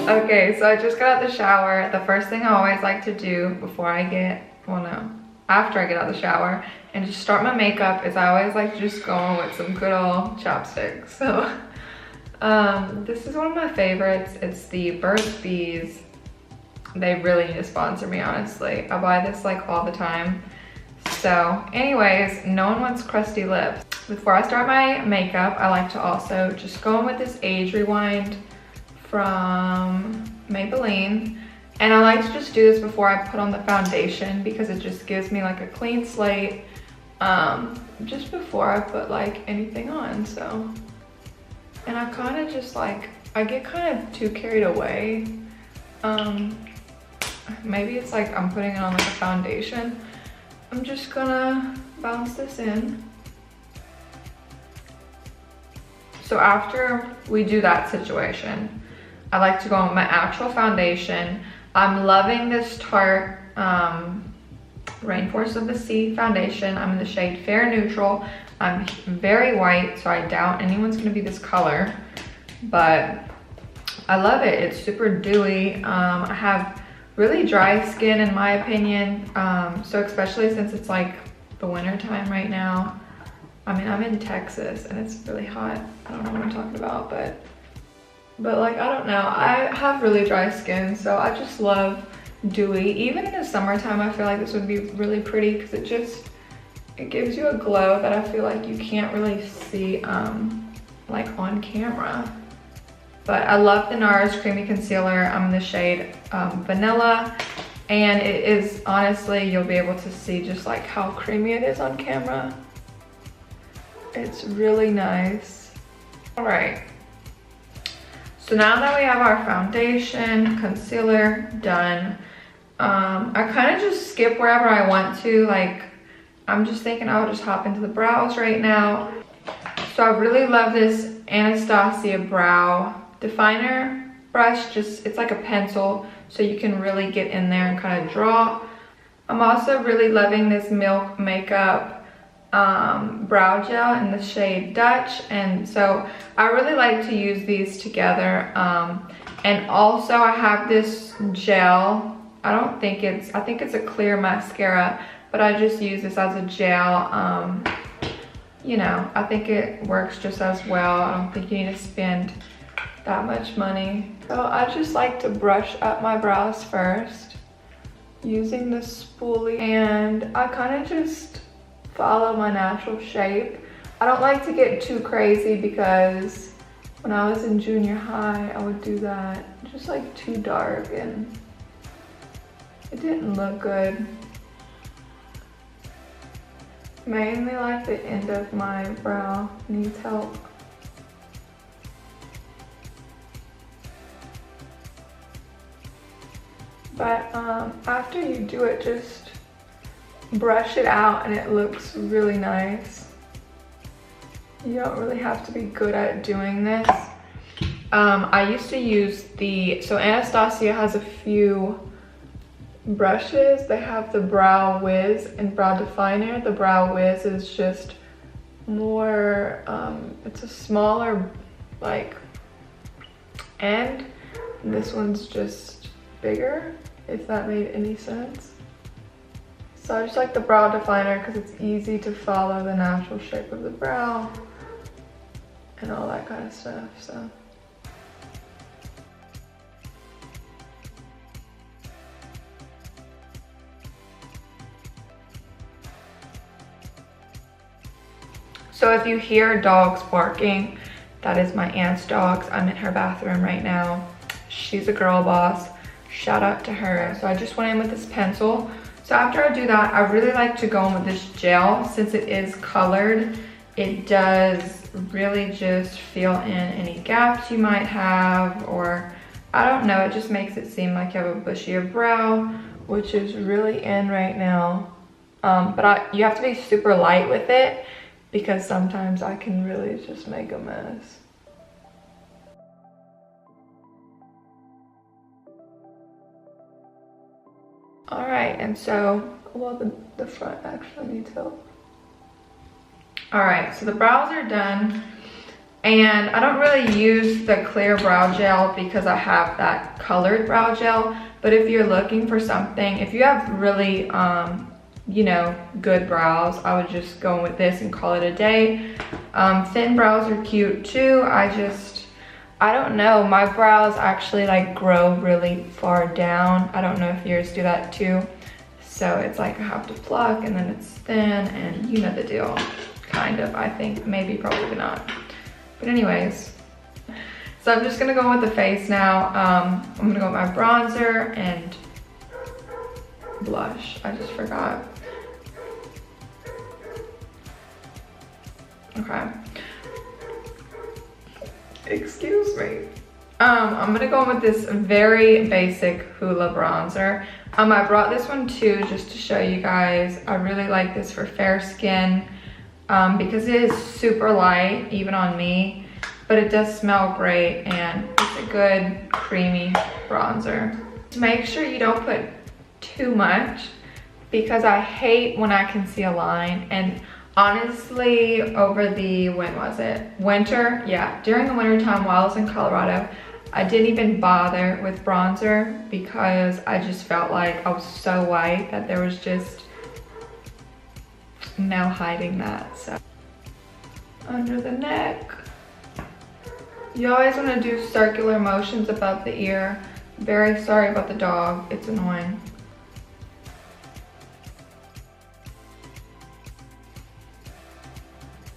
Okay, so I just got out of the shower. The first thing I always like to do before I get, well no, after I get out of the shower and just start my makeup is I always like to just go in with some good old chopsticks. So this is one of my favorites. It's the Burt's Bees. They really need to sponsor me, honestly. I buy this like all the time. So anyways, no one wants crusty lips. Before I start my makeup, I like to also just go in with this Age Rewind from Maybelline. And I like to just do this before I put on the foundation because it just gives me like a clean slate just before I put like anything on. So, and I kind of just like, I get kind of too carried away. Maybe it's like I'm putting it on like a foundation. I'm just gonna bounce this in. So after we do that situation, I like to go on with my actual foundation. I'm loving this Tarte Rainforest of the Sea foundation. I'm in the shade Fair Neutral. I'm very white, so I doubt anyone's gonna be this color, but I love it. It's super dewy. I have really dry skin in my opinion, so especially since it's like the winter time right now. I mean, I'm in Texas and it's really hot. I don't know what I'm talking about, but like, I don't know. I have really dry skin, so I just love dewy. Even in the summertime, I feel like this would be really pretty because it gives you a glow that I feel like you can't really see like on camera. But I love the NARS Creamy Concealer. I'm in the shade Vanilla. And it is, honestly, you'll be able to see just like how creamy it is on camera. It's really nice. All right. So now that we have our foundation, concealer done, I kind of just skip wherever I want to. Like, I'm just thinking I'll just hop into the brows right now. So I really love this Anastacia brow definer brush. It's like a pencil, so you can really get in there and kind of draw. I'm also really loving this Milk Makeup brow gel in the shade Dutch, and so I really like to use these together. And also I have this gel. I think it's a clear mascara, but I just use this as a gel. You know, I think it works just as well. I don't think you need to spend that much money. So I just like to brush up my brows first using the spoolie, and I kind of just follow my natural shape. I don't like to get too crazy because when I was in junior high, I would do that just like too dark and it didn't look good. Mainly like the end of my brow needs help. But after you do it, just brush it out and it looks really nice. You don't really have to be good at doing this. I used to use so Anastacia has a few brushes. They have the Brow Wiz and Brow Definer. The Brow Wiz is just more, it's a smaller like end. This one's just bigger, if that made any sense. So I just like the Brow Definer because it's easy to follow the natural shape of the brow and all that kind of stuff, so. So if you hear dogs barking, that is my aunt's dogs. I'm in her bathroom right now. She's a girl boss. Shout out to her. So I just went in with this pencil. So after I do that, I really like to go in with this gel. Since it is colored, it does really just fill in any gaps you might have, or I don't know, it just makes it seem like you have a bushier brow, which is really in right now. But you have to be super light with it because sometimes I can really just make a mess. All right, and so, well, the front actually needs help. All right, so the brows are done. And I don't really use the clear brow gel because I have that colored brow gel. But if you're looking for something, if you have really, you know, good brows, I would just go with this and call it a day. Thin brows are cute too. I don't know, my brows actually like grow really far down. I don't know if yours do that too. So it's like I have to pluck and then it's thin and you know the deal. Kind of, I think, maybe, probably not. But anyways, so I'm just gonna go with the face now. I'm gonna go with my bronzer and blush. I just forgot. Okay. Excuse me. I'm gonna go in with this very basic Hoola bronzer. I brought this one too just to show you guys. I really like this for fair skin because it is super light, even on me, but it does smell great and it's a good creamy bronzer. Make sure you don't put too much because I hate when I can see a line. And honestly, over the, when was it? Winter, yeah, during the winter time while I was in Colorado, I didn't even bother with bronzer because I just felt like I was so white that there was just no hiding that. So under the neck, you always want to do circular motions above the ear. Very sorry about the dog, it's annoying.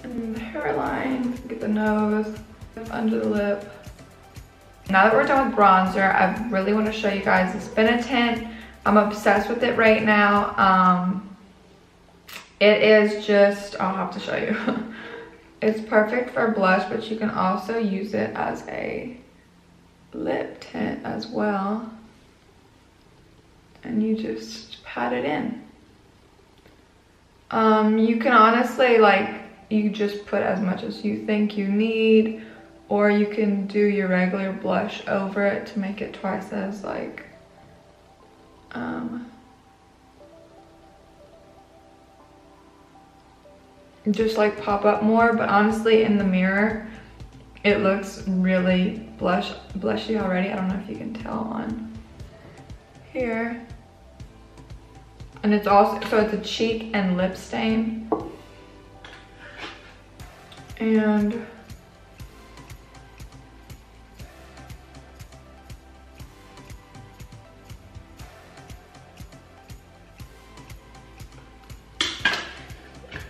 And the hairline, get the nose, under the lip. Now that we're done with bronzer, I really want to show you guys this Benetint. I'm obsessed with it right now. It is just, I'll have to show you. It's perfect for blush, but you can also use it as a lip tint as well. And you just pat it in. You can honestly, like, you just put as much as you think you need, or you can do your regular blush over it to make it twice as like just like pop up more. But honestly, in the mirror it looks really blushy already. I don't know if you can tell on here. And it's also, so it's a cheek and lip stain. And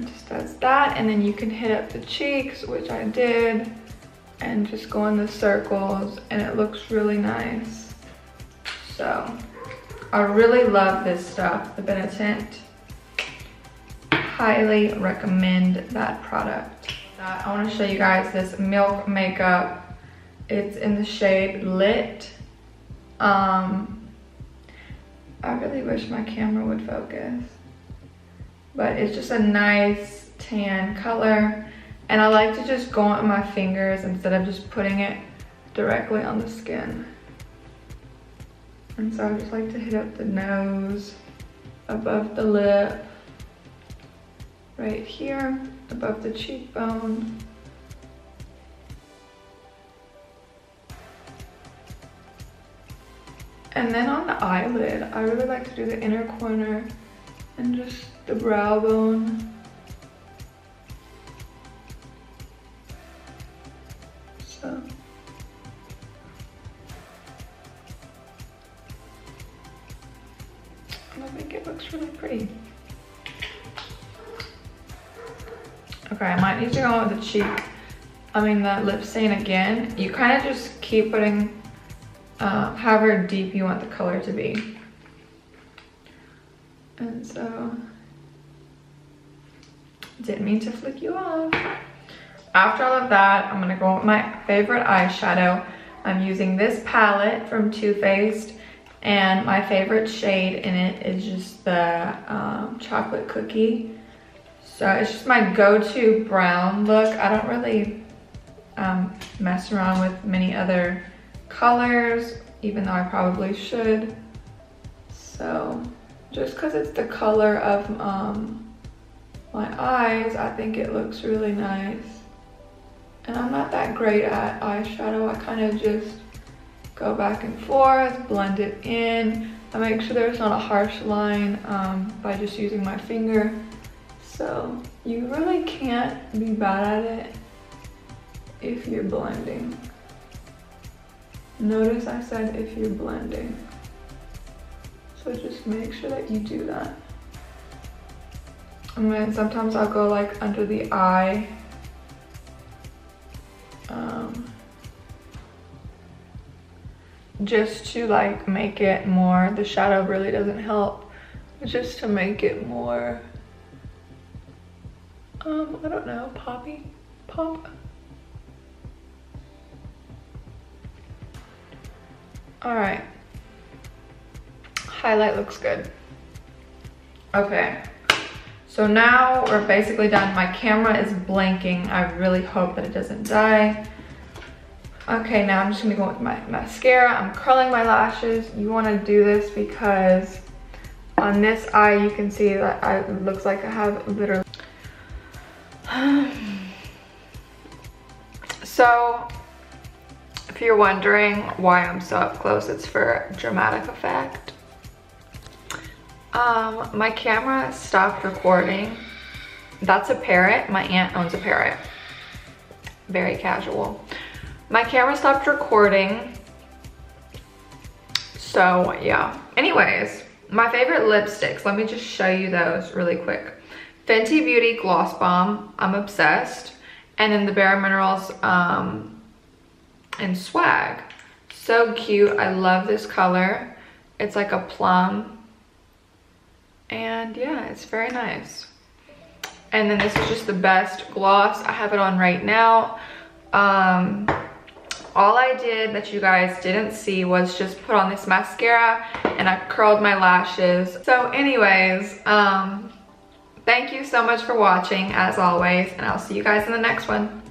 just does that, and then you can hit up the cheeks, which I did, and just go in the circles, and it looks really nice. So I really love this stuff, the Benetint. Highly recommend that product. I want to show you guys this Milk makeup. It's in the shade Lit. I really wish my camera would focus, but it's just a nice tan color, and I like to just go on my fingers instead of just putting it directly on the skin. And so I just like to hit up the nose, above the lip, right here, above the cheekbone. And then on the eyelid, I really like to do the inner corner and just the brow bone. So. I think it looks really pretty. Okay, I might need to go with the the lip stain again. You kind of just keep putting however deep you want the color to be. And so, didn't mean to flick you off. After all of that, I'm gonna go with my favorite eyeshadow. I'm using this palette from Too Faced, and my favorite shade in it is just the chocolate cookie. So it's just my go-to brown look. I don't really mess around with many other colors, even though I probably should. So just because it's the color of my eyes, I think it looks really nice. And I'm not that great at eyeshadow. I kind of just go back and forth, blend it in. I make sure there's not a harsh line by just using my finger. So you really can't be bad at it if you're blending. Notice I said if you're blending. So just make sure that you do that. And then sometimes I'll go like under the eye. Just to like make it more, the shadow really doesn't help, but just to make it more, I don't know, pop. All right, highlight looks good. Okay, so now we're basically done. My camera is blanking. I really hope that it doesn't die. Okay, now I'm just gonna go with my mascara. I'm curling my lashes. You wanna do this because on this eye, you can see that it looks like I have literally. So, if you're wondering why I'm so up close, it's for dramatic effect. My camera stopped recording. That's a parrot. My aunt owns a parrot. Very casual. My camera stopped recording. So yeah. Anyways, my favorite lipsticks. Let me just show you those really quick. Fenty Beauty Gloss Bomb. I'm obsessed. And then the Bare Minerals and Swag. So cute. I love this color. It's like a plum. And yeah, it's very nice. And then this is just the best gloss. I have it on right now. All I did that you guys didn't see was just put on this mascara and I curled my lashes. So anyways, thank you so much for watching as always, and I'll see you guys in the next one.